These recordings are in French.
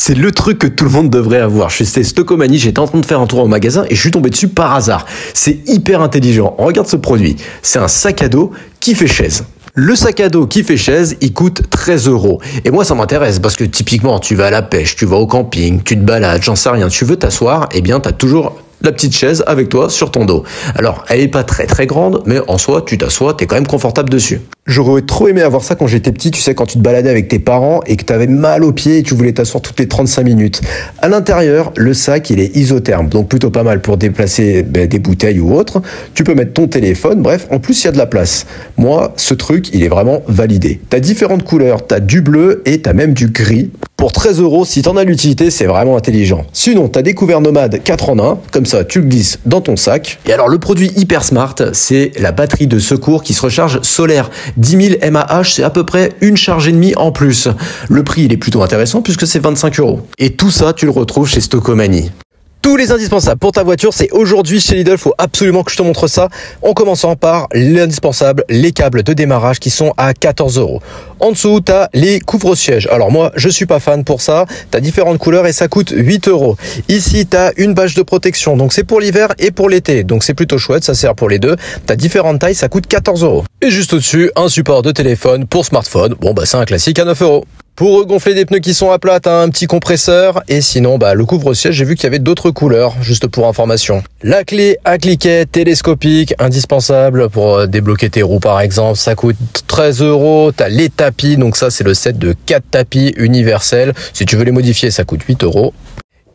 C'est le truc que tout le monde devrait avoir. Je suis chez Stockomanie, j'étais en train de faire un tour au magasin et je suis tombé dessus par hasard. C'est hyper intelligent. Regarde ce produit. C'est un sac à dos qui fait chaise. Le sac à dos qui fait chaise, il coûte 13 €. Et moi, ça m'intéresse parce que typiquement, tu vas à la pêche, tu vas au camping, tu te balades, j'en sais rien, tu veux t'asseoir, eh bien, t'as toujours la petite chaise avec toi sur ton dos. Alors, elle est pas très grande, mais en soi, tu t'assois, t'es quand même confortable dessus. J'aurais trop aimé avoir ça quand j'étais petit, tu sais, quand tu te baladais avec tes parents et que t'avais mal aux pieds et tu voulais t'asseoir toutes les 35 minutes. À l'intérieur, le sac, il est isotherme, donc plutôt pas mal pour déplacer des bouteilles ou autre. Tu peux mettre ton téléphone, bref, en plus, il y a de la place. Moi, ce truc, il est vraiment validé. T'as différentes couleurs, t'as du bleu et t'as même du gris. Pour 13 €, si t'en as l'utilité, c'est vraiment intelligent. Sinon, t'as découvert Nomade 4 en 1, comme ça, tu le glisses dans ton sac. Et alors, le produit hyper smart, c'est la batterie de secours qui se recharge solaire. 10 000 mAh, c'est à peu près une charge et demie en plus. Le prix, il est plutôt intéressant puisque c'est 25 €. Et tout ça, tu le retrouves chez Stockomanie. Tous les indispensables pour ta voiture, c'est aujourd'hui chez Lidl. Faut absolument que je te montre ça. En commençant par l'indispensable, les câbles de démarrage qui sont à 14 €. En dessous, tu as les couvre-sièges. Alors moi, je suis pas fan pour ça. Tu as différentes couleurs et ça coûte 8 €. Ici, tu as une bâche de protection. Donc c'est pour l'hiver et pour l'été. Donc c'est plutôt chouette, ça sert pour les deux. Tu as différentes tailles, ça coûte 14 €. Et juste au-dessus, un support de téléphone pour smartphone. Bon, bah c'est un classique à 9 €. Pour gonfler des pneus qui sont à plat, t'as un petit compresseur. Et sinon, le couvre-siège, j'ai vu qu'il y avait d'autres couleurs, juste pour information. La clé à cliquet télescopique, indispensable pour débloquer tes roues par exemple. Ça coûte 13 €. T'as les tapis, donc ça c'est le set de 4 tapis universels. Si tu veux les modifier, ça coûte 8 €.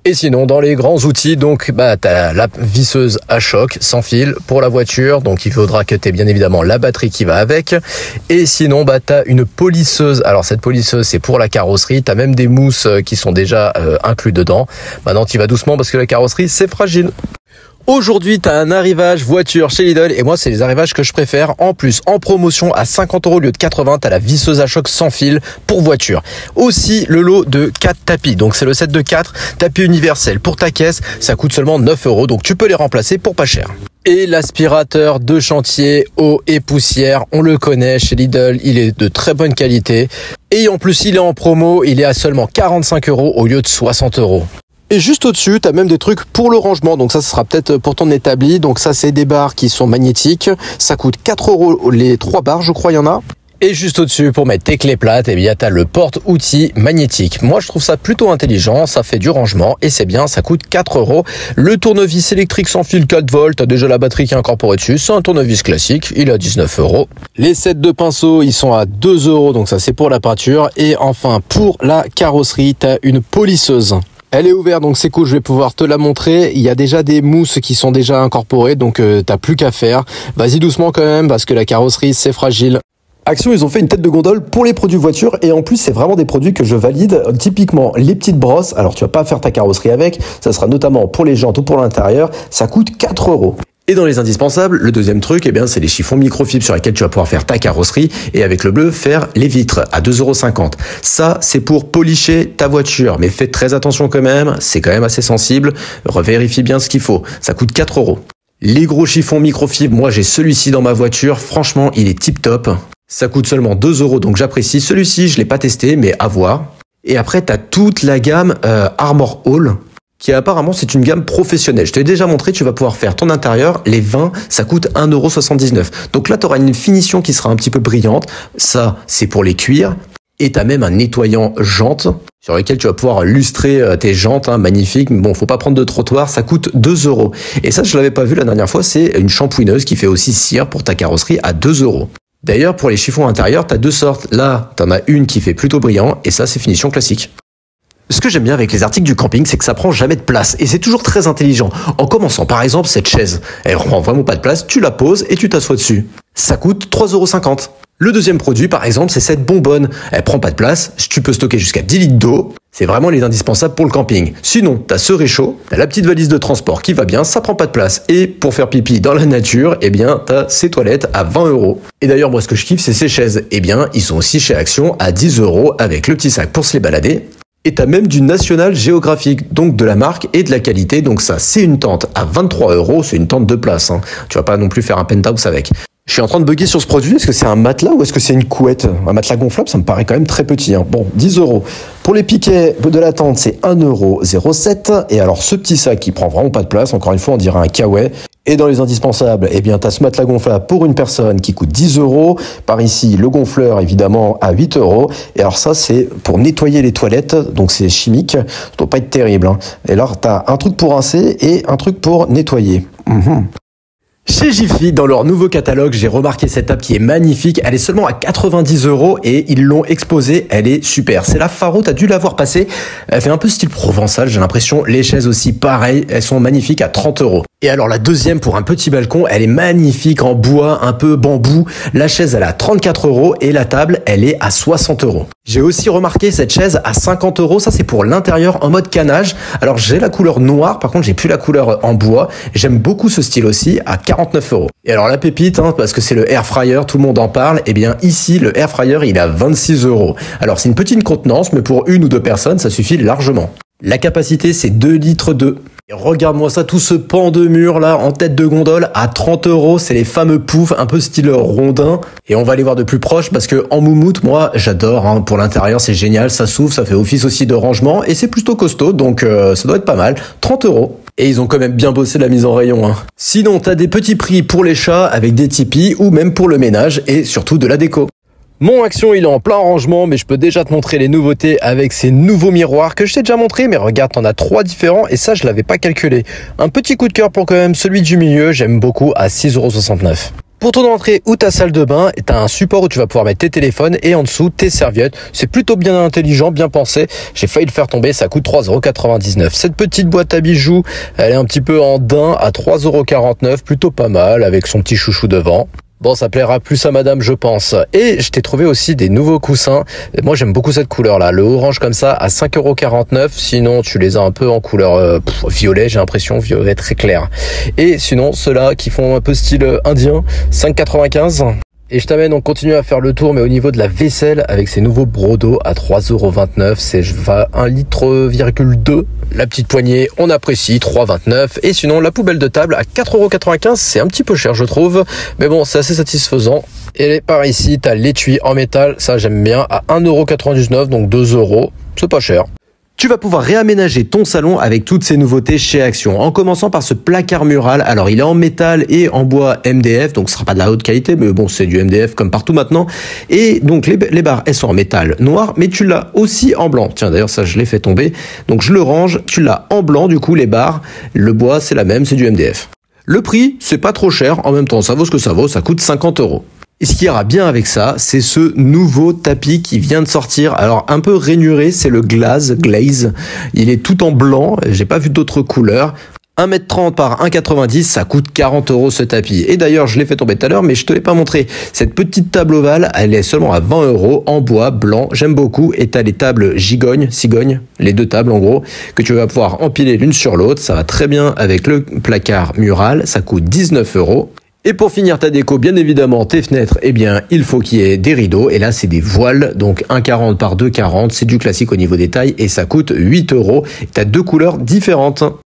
Et sinon, dans les grands outils, donc, t'as la visseuse à choc sans fil pour la voiture. Donc, il faudra que t'aies bien évidemment la batterie qui va avec. Et sinon, t'as une polisseuse. Alors, cette polisseuse, c'est pour la carrosserie. T'as même des mousses qui sont déjà inclus dedans. Maintenant, tu vas doucement parce que la carrosserie, c'est fragile. Aujourd'hui, tu as un arrivage voiture chez Lidl et moi, c'est les arrivages que je préfère. En plus, en promotion à 50 € au lieu de 80, tu as la visseuse à choc sans fil pour voiture. Aussi, le lot de 4 tapis. Donc, c'est le set de 4 tapis universels pour ta caisse. Ça coûte seulement 9 €. Donc, tu peux les remplacer pour pas cher. Et l'aspirateur de chantier eau et poussière, on le connaît chez Lidl, il est de très bonne qualité. Et en plus, il est en promo, il est à seulement 45 € au lieu de 60 €. Et juste au-dessus, tu as même des trucs pour le rangement. Donc ça, ce sera peut-être pour ton établi. Donc ça, c'est des barres qui sont magnétiques. Ça coûte 4 € les 3 barres, je crois, il y en a. Et juste au-dessus, pour mettre tes clés plates, tu as le porte-outils magnétique. Moi, je trouve ça plutôt intelligent. Ça fait du rangement et c'est bien. Ça coûte 4 €. Le tournevis électrique sans fil 4 volts. Tu as déjà la batterie qui est incorporée dessus. C'est un tournevis classique. Il est à 19 €. Les sets de pinceaux, ils sont à 2 €. Donc ça, c'est pour la peinture. Et enfin, pour la carrosserie, tu as une polisseuse. Elle est ouverte, donc c'est cool, je vais pouvoir te la montrer. Il y a déjà des mousses qui sont déjà incorporées, donc t'as plus qu'à faire. Vas-y doucement quand même, parce que la carrosserie, c'est fragile. Action, ils ont fait une tête de gondole pour les produits voitures et en plus, c'est vraiment des produits que je valide. Typiquement, les petites brosses. Alors, tu vas pas faire ta carrosserie avec. Ça sera notamment pour les jantes ou pour l'intérieur. Ça coûte 4 €. Et dans les indispensables, le deuxième truc, c'est les chiffons microfibres sur lesquels tu vas pouvoir faire ta carrosserie et avec le bleu, faire les vitres à 2,50 €. Ça, c'est pour policher ta voiture. Mais faites très attention quand même, c'est quand même assez sensible. Revérifie bien ce qu'il faut. Ça coûte 4 €. Les gros chiffons microfibres, moi j'ai celui-ci dans ma voiture. Franchement, il est tip top. Ça coûte seulement 2 €, donc j'apprécie. Celui-ci, je l'ai pas testé, mais à voir. Et après, tu as toute la gamme Armor All, qui apparemment c'est une gamme professionnelle. Je t'ai déjà montré, tu vas pouvoir faire ton intérieur. Les 20, ça coûte 1,79 €. Donc là, tu auras une finition qui sera un petit peu brillante. Ça, c'est pour les cuirs. Et tu as même un nettoyant jantes sur lequel tu vas pouvoir lustrer tes jantes, magnifique. Bon, faut pas prendre de trottoir, ça coûte 2 €. Et ça, je l'avais pas vu la dernière fois, c'est une shampouineuse qui fait aussi cire pour ta carrosserie à 2 €. D'ailleurs, pour les chiffons intérieurs, tu as deux sortes. Là, tu en as une qui fait plutôt brillant et ça, c'est finition classique. Ce que j'aime bien avec les articles du camping, c'est que ça prend jamais de place et c'est toujours très intelligent. En commençant, par exemple, cette chaise, elle prend vraiment pas de place, tu la poses et tu t'assois dessus. Ça coûte 3,50 €. Le deuxième produit, par exemple, c'est cette bonbonne. Elle prend pas de place, tu peux stocker jusqu'à 10 litres d'eau. C'est vraiment les indispensables pour le camping. Sinon, t'as ce réchaud, t'as la petite valise de transport qui va bien, ça prend pas de place. Et pour faire pipi dans la nature, t'as ces toilettes à 20 €. Et d'ailleurs, moi, ce que je kiffe, c'est ces chaises. Ils sont aussi chez Action à 10 € avec le petit sac pour se les balader. Et t'as même du National Geographic, donc de la marque et de la qualité. Donc ça, c'est une tente à 23 €, c'est une tente de place. Tu vas pas non plus faire un penthouse avec. Je suis en train de bugger sur ce produit. Est-ce que c'est un matelas ou est-ce que c'est une couette? Un matelas gonflable, ça me paraît quand même très petit. Hein. Bon, 10 euros. Pour les piquets de la tente, c'est 1,07 €. Et alors, ce petit sac qui prend vraiment pas de place, encore une fois, on dirait un kawaii. Et dans les indispensables, eh bien, t'as ce matelas gonflable pour une personne qui coûte 10 euros. Par ici, le gonfleur, évidemment, à 8 euros. Et alors ça, c'est pour nettoyer les toilettes. Donc, c'est chimique. Ça doit pas être terrible. Hein. Et alors, t'as un truc pour rincer et un truc pour nettoyer. Chez Jiffy, dans leur nouveau catalogue, j'ai remarqué cette table qui est magnifique. Elle est seulement à 90 € et ils l'ont exposée. Elle est super. C'est la Faro, t'as dû la voir passer. Elle fait un peu style provençal, j'ai l'impression. Les chaises aussi, pareil. Elles sont magnifiques à 30 €. Et alors la deuxième pour un petit balcon, elle est magnifique en bois, un peu bambou. La chaise, elle est à 34 € et la table, elle est à 60 €. J'ai aussi remarqué cette chaise à 50 €. Ça, c'est pour l'intérieur en mode canage. Alors, j'ai la couleur noire. Par contre, j'ai plus la couleur en bois. J'aime beaucoup ce style aussi à 49 €. Et alors, la pépite, hein, parce que c'est le air fryer, tout le monde en parle. Eh bien, ici, le air fryer, il est à 26 €. Alors, c'est une petite contenance, mais pour une ou deux personnes, ça suffit largement. La capacité, c'est 2,2 litres. Et regarde-moi ça, tout ce pan de mur là, en tête de gondole, à 30 €. C'est les fameux poufs, un peu style rondin. Et on va les voir de plus proche parce que en moumoute, moi, j'adore. Hein. Pour l'intérieur, c'est génial, ça s'ouvre, ça fait office aussi de rangement. Et c'est plutôt costaud, donc ça doit être pas mal. 30 €. Et ils ont quand même bien bossé la mise en rayon. Hein. Sinon, t'as des petits prix pour les chats avec des tipis ou même pour le ménage et surtout de la déco. Mon Action, il est en plein rangement, mais je peux déjà te montrer les nouveautés avec ces nouveaux miroirs que je t'ai déjà montré, mais regarde, t'en as 3 différents et ça, je l'avais pas calculé. Un petit coup de cœur pour quand même celui du milieu, j'aime beaucoup à 6,69 €. Pour ton entrée ou ta salle de bain, t'as un support où tu vas pouvoir mettre tes téléphones et en dessous tes serviettes. C'est plutôt bien intelligent, bien pensé. J'ai failli le faire tomber, ça coûte 3,99 €. Cette petite boîte à bijoux, elle est un petit peu en daim à 3,49 €, plutôt pas mal avec son petit chouchou devant. Bon, ça plaira plus à madame, je pense. Et je t'ai trouvé aussi des nouveaux coussins. Moi, j'aime beaucoup cette couleur-là. Le orange comme ça, à 5,49 €. Sinon, tu les as un peu en couleur violet, j'ai l'impression, violet très clair. Et sinon, ceux-là qui font un peu style indien, 5,95 €. Et je t'amène, on continue à faire le tour, mais au niveau de la vaisselle, avec ces nouveaux brodos à 3,29 €, c'est 1,2 litres. La petite poignée, on apprécie, 3,29 €. Et sinon, la poubelle de table à 4,95 €, c'est un petit peu cher, je trouve. Mais bon, c'est assez satisfaisant. Et par ici, t'as l'étui en métal, ça j'aime bien, à 1,99 €, donc 2 €. C'est pas cher. Tu vas pouvoir réaménager ton salon avec toutes ces nouveautés chez Action, en commençant par ce placard mural. Alors, il est en métal et en bois MDF, donc ce sera pas de la haute qualité, mais bon, c'est du MDF comme partout maintenant. Et donc, les barres, elles sont en métal noir, mais tu l'as aussi en blanc. Tiens, d'ailleurs, ça, je l'ai fait tomber. Donc, je le range, tu l'as en blanc, du coup, les barres. Le bois, c'est la même, c'est du MDF. Le prix, c'est pas trop cher. En même temps, ça vaut ce que ça vaut, ça coûte 50 €. Et ce qui ira bien avec ça, c'est ce nouveau tapis qui vient de sortir. Alors un peu rainuré, c'est le Glaze. Il est tout en blanc, j'ai pas vu d'autres couleurs. 1,30 m par 1,90 m, ça coûte 40 € ce tapis. Et d'ailleurs, je l'ai fait tomber tout à l'heure, mais je te l'ai pas montré. Cette petite table ovale, elle est seulement à 20 € en bois blanc. J'aime beaucoup. Et t'as les tables cigogne, les deux tables en gros, que tu vas pouvoir empiler l'une sur l'autre. Ça va très bien avec le placard mural. Ça coûte 19 €. Et pour finir ta déco, bien évidemment, tes fenêtres, eh bien, il faut qu'il y ait des rideaux. Et là, c'est des voiles, donc 1,40 par 2,40. C'est du classique au niveau des tailles et ça coûte 8 €. Tu as deux couleurs différentes.